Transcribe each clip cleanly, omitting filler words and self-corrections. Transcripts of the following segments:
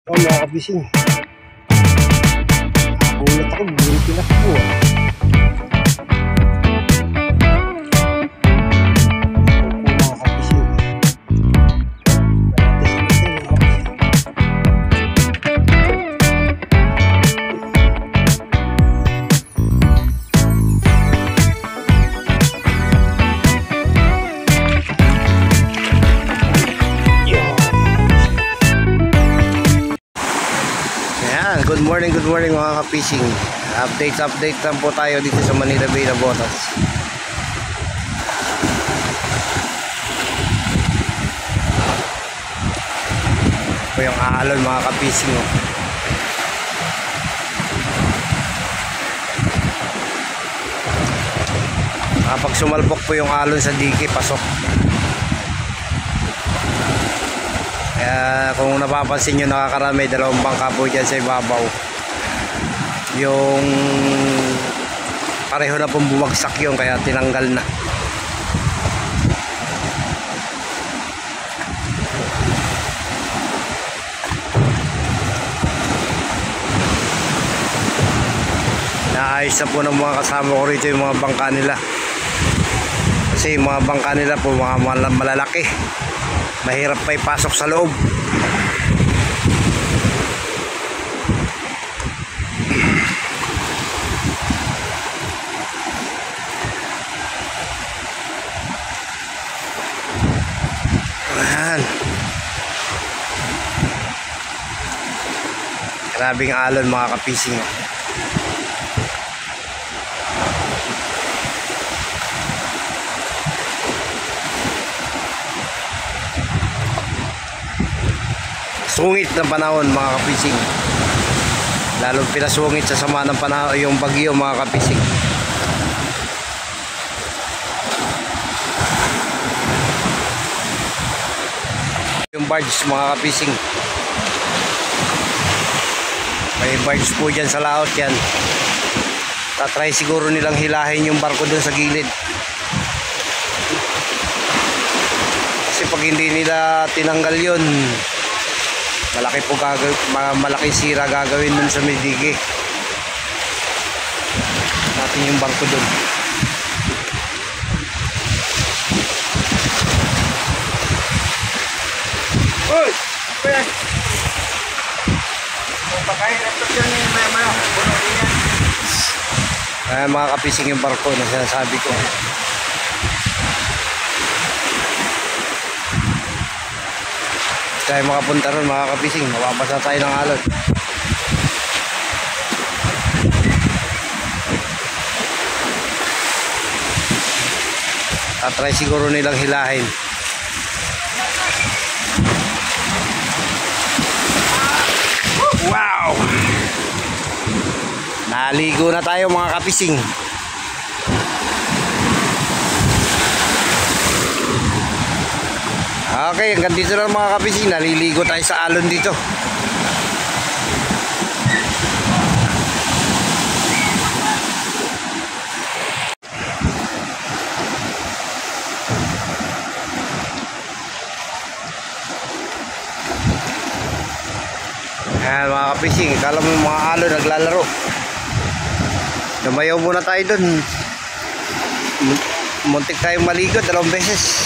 Oh, mga kabising. Ulat ako, bigyan pinakbo ah. Mga kabising. Good morning mga ka-fishing. Update lang po tayo dito sa Manila Bay na Botas. Ito yung alon mga ka-fishing oh. Kapag sumalpok po yung alon sa dike, pasok. Kaya kung napapansin nyo, nakakarami, dalawang bangka po dyan sa ibabaw. Yung pareho na pong bumagsak yun, kaya tinanggal na. Naayos na po ng mga kasama ko rito yung mga bangka nila. Kasi yung mga bangka nila po mga malalaki, mahirap pa ipasok sa loob. Ayan. Grabing alon mga kapising. Sungit ng panahon mga kapising. Lalo pinasungit sa sama ng panahon yung bagyo mga kapising. Yung barge mga kapising, may barge po dyan sa laot yan. Tatry siguro nilang hilahin yung barko dun sa gilid. Kasi pag hindi nila tinanggal yun, malaki po malaking sira gagawin dun sa Medigi natin yung barko dun. Uy! Uy! Ayan mga kapising yung barko na sinasabi ko. Tayo makapunta ron mga kapising, mababasa tayo ng alon. Tatry siguro nilang hilahin. Wow! Naligo na tayo mga kapising. Okay, hanggang dito lang mga kapising. Naliligo tayo sa alon dito. Ayan mga kapising, kala mo mga alon naglalaro. Namayaw muna tayo dun. Muntik tayong maligo 2 beses.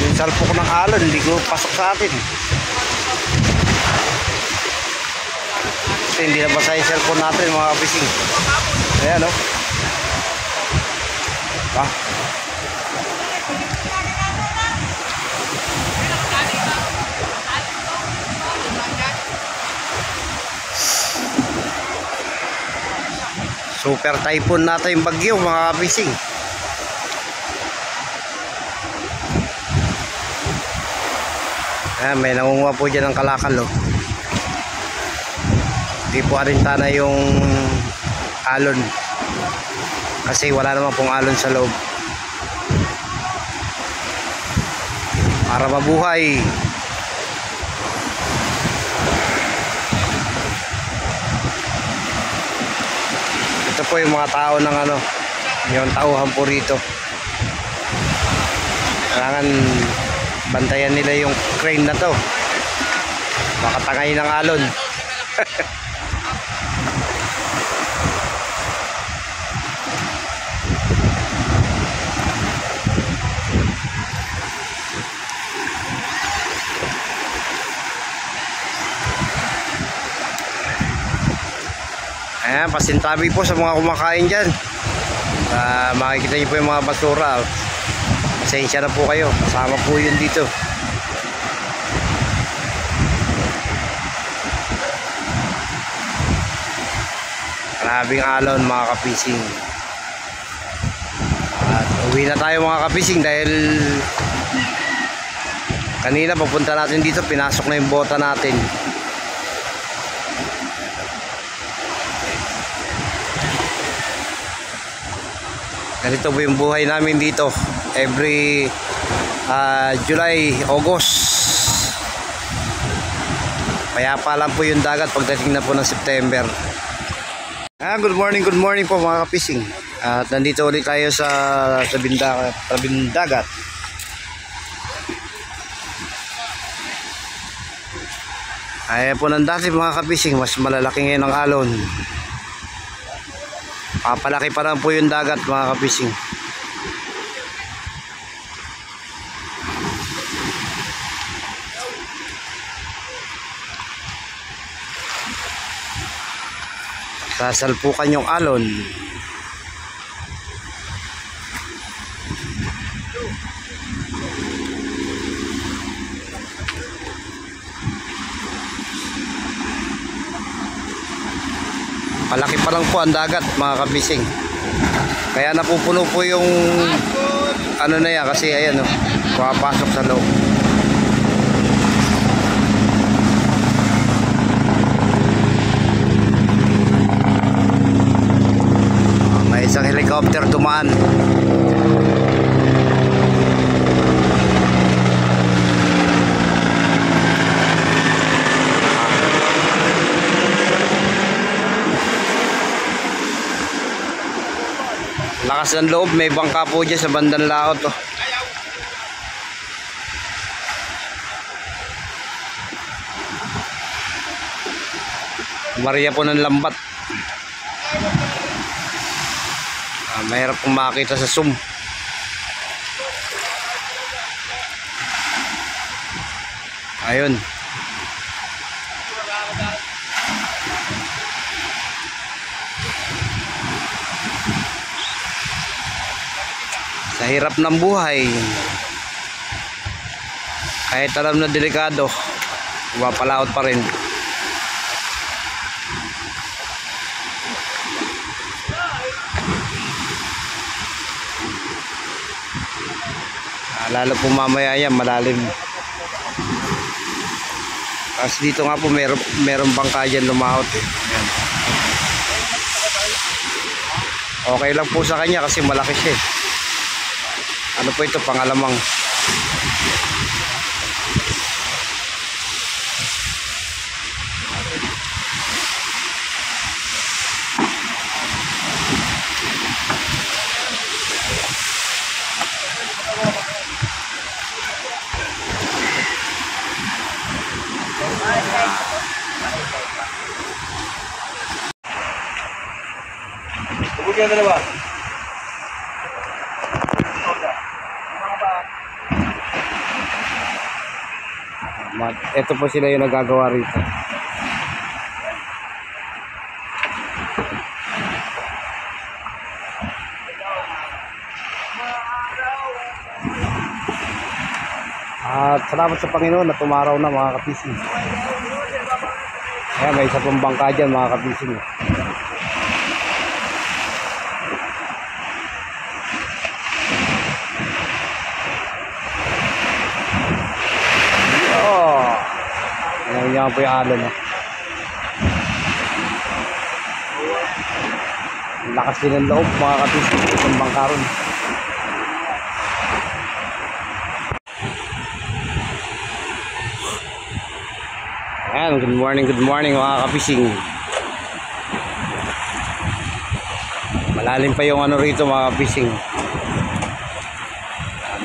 Yung salpok ng alon hindi ko pasok sa atin. Kasi hindi nabasa yung cellphone natin mga kapising. Ayan o super typhoon natin yung bagyo mga kapising. Ayan, may nangunguha po dyan ng kalakal oh. Hindi po arintana yung alon kasi wala naman pong alon sa loob. Para mabuhay. Ito po yung mga tao ng yung tauhan po rito. Kailangan bantayan nila yung crane na to, baka tangay ng alon. Ayan, pasintabi po sa mga kumakain dyan. Makikita nyo po yung mga basura. Pasensya na po kayo, kasama po yun dito. Grabing alon mga kapising. At uwi na tayo mga kapising dahil kanina papunta natin dito, pinasok na yung bota natin. Ganito po yung buhay namin dito every July, August. Payapa lang po yung dagat pagdating na po ng September. Good morning po mga kapising. At nandito ulit tayo sa tabing dagat. Ayan po ng dati mga kapising, mas malalaki ngayon ang alon. Papalaki pa lang po yung dagat mga kapising. Sasalpukan yung alon. Palaki pa lang po ang dagat mga kabising. Kaya napupuno po yung ano na yan kasi ayan o, papasok sa loob. May isang helicopter dumaan. Lakas ng loob, may bangka po dyan sa bandang laot oh. Maria po ng lambat. Mahirap kong makita sa zoom. Ayun. Sa hirap ng buhay, kahit alam na delikado, mapalaot pa rin. Lalo po mamaya yan, malalim. Kasi dito nga po meron bangka dyan lumahot eh. Ayan. Okay lang po sa kanya kasi malaki siya eh. Ano po ito, pangalamang. Bukyan na ba? Ito po sila yung nagagawa rito. At salamat sa Panginoon na tumaraw na mga kapising. Ayan, may isa pong bangka dyan mga kapising. Yan po yung alon. Lakas din ng loob mga kapising ng bangka ron. Ayan, good morning mga kapising. Malalim pa yung ano rito mga kapising.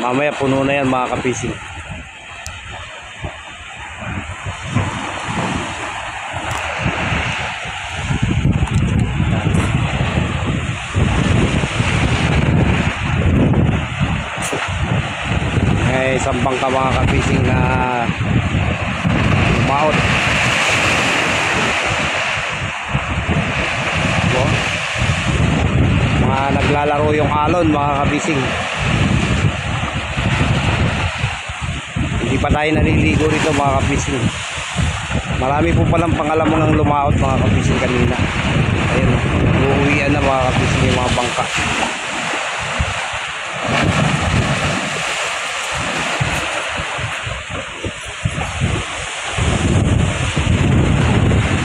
Mamaya puno na yan mga kapising. May isang bangka mga kapising na lumaot. So, mga naglalaro yung alon mga kapising. Hindi pa tayo naliligo rito mga kapising. Marami po palang pangalamang ang lumaot mga kapising kanina. Ayun, uuwian na mga kapising yung mga bangka.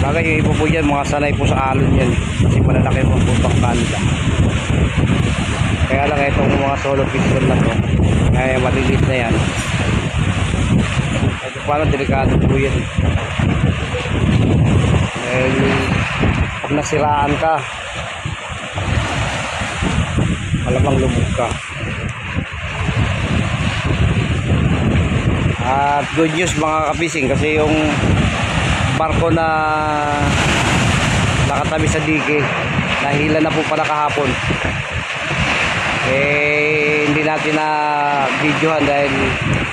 Bagay yung iba po dyan, mga sanay po sa alon yan. Kasi malalaki po po bangka nila. Kaya lang itong mga solo piston na to, kaya malilit na yan. Ito parang delikado po yan. Pag nasiraan ka, malamang lumog ka. At good news mga kapising, kasi yung barko na nakatabi sa dike, nahila na po pala kahapon. Hindi natin na videohan dahil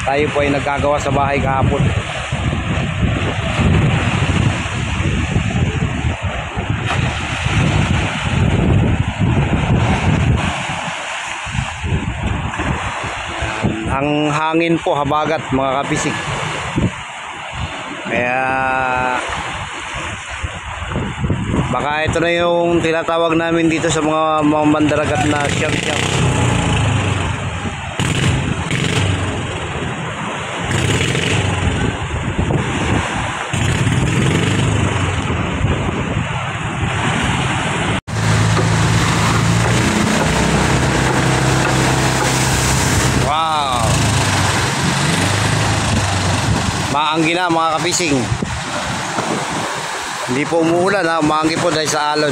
tayo po ay nagkagawa sa bahay kahapon. Ang hangin po habagat mga kapisik, kaya baka ito na yung tinatawag namin dito sa mga mandaragat na siyam-siyam. Wow, maanggi na mga kapising. Hindi po umuulan ha, maanggi po dahil sa alon.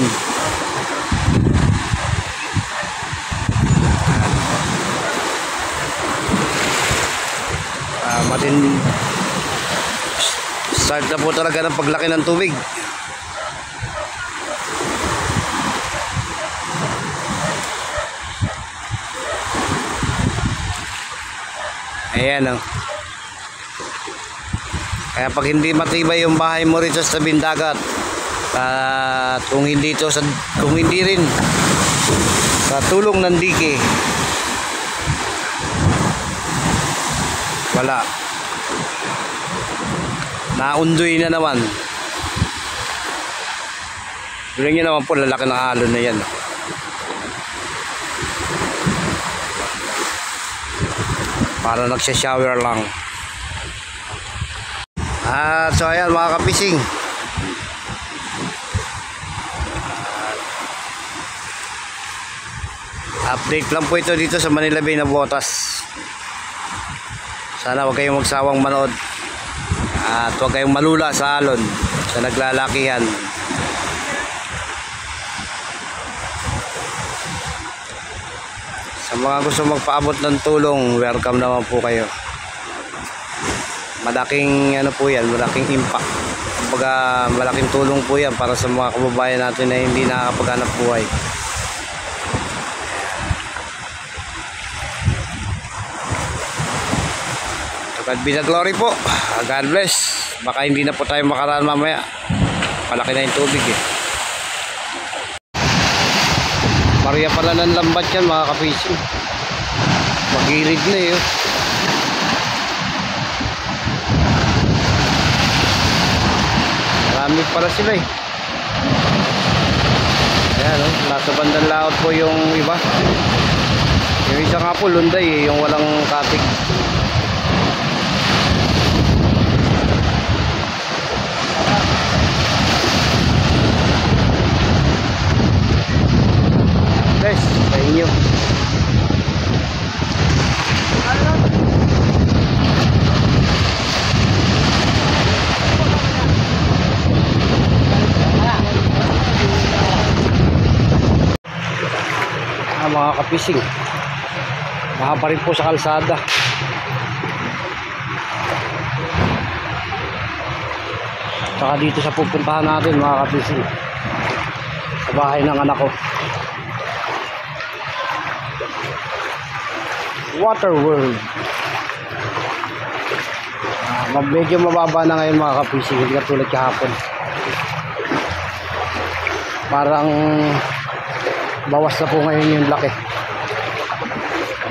Start na po talaga ng paglaki ng tubig. Ayan o. Kaya pag hindi matibay yung bahay mo rito sa tabing dagat, at kung hindi rin sa tulong ng dike, wala, naundoy na naman. Tignan nyo naman po, lalaki ng alon na yan. Para nagsha-shower lang. So ayan mga kapising, update lang po ito dito sa Manila Bay na Botas. Sana huwag kayong magsawang manood at huwag kayong malula sa alon, sa naglalakihan. Sa mga gusto magpaabot ng tulong, welcome naman po kayo. Malaking ano po yan, malaking impact. Kumbaga malaking tulong po yan para sa mga kababayan natin na hindi nakakapaghanap buhay. To God be the glory po. God bless. Baka hindi na po tayo makaraan mamaya. Malaki na yung tubig eh. Maria pala ng lambat yan mga kapising. Magilid na eh. Marami pala sila eh. Ayan oh, nasa bandang laot po yung iba. Yung isa nga po lunday eh, yung walang katig. Guys, sa inyo. Mga kapising, mahaba rin po sa kalsada. Saka dito sa pupuntahan natin mga kapising, sa bahay ng anak ko. Water World. Medyo mababa na ngayon mga ka-fishing, hindi katulad kahapon. Parang bawas na po ngayon yung laki.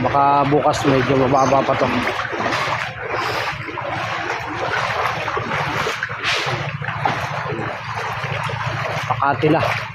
Baka bukas medyo mababa pa to. Pakati na.